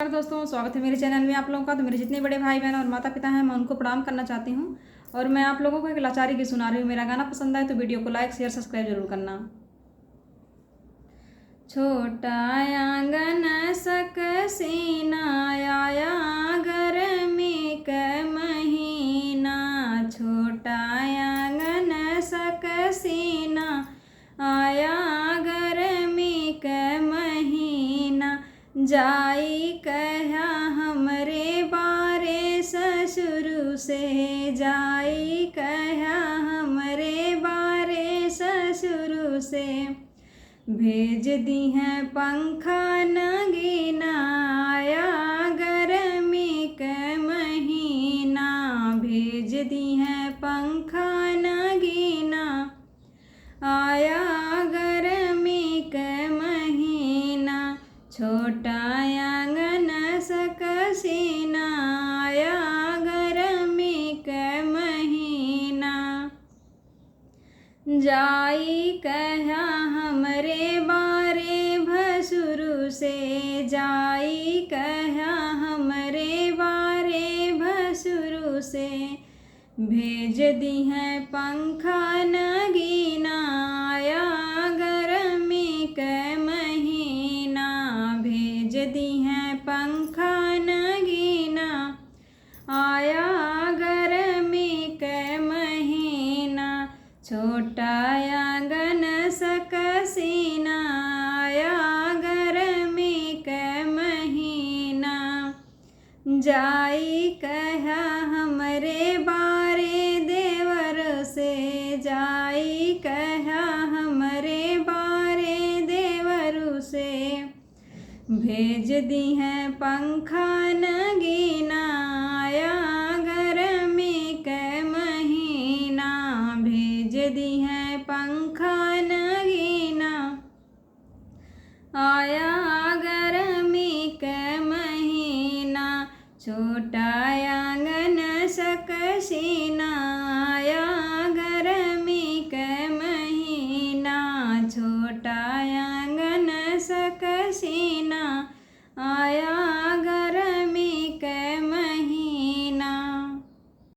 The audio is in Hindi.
नमस्कार दोस्तों, स्वागत है मेरे चैनल में आप लोगों का। तो मेरे जितने बड़े भाई बहन और माता पिता हैं मैं उनको प्रणाम करना चाहती हूँ। और मैं आप लोगों को एक लाचारी गीत सुना रही हूँ। मेरा गाना पसंद आए तो वीडियो को लाइक शेयर सब्सक्राइब जरूर करना। छोटा आंगन सकसीना आया गर्मी का महीना, छोटा आंगन सकसीना आया गर्मी का महीना, जाई कहा हमरे बारे ससुर से, जाई कहा हमरे बारे ससुर से, भेज दी हैं पंखा नगीना आया गर्मी का महीना, भेज दी हैं पंखा नगीना आया गर्मी का महीना, छोटा आंगन सकसीना आया गर्मी का महीना, जाई कहा हमरे बारे भसुर से, जाई कहा हमरे बारे भसुर से, भेज दी हैं पंखा नगीना आया गर्मी का महीना, भेज दी हैं पंखा नगीना आया गर्मी का महीना, छोटा आंगन सकसीना आया गर्मी का महीना, जाई कहा हमरे बारे देवर से, जाई कहा हमरे बारे देवर से, भेज दी हैं पंखा नगीना आया गर्मी का महीना, भेज दी हैं पंखा नगीना आया गर्मी का महीना, छोटा आंगन सकसीना आया गर्मी का महीना, छोटा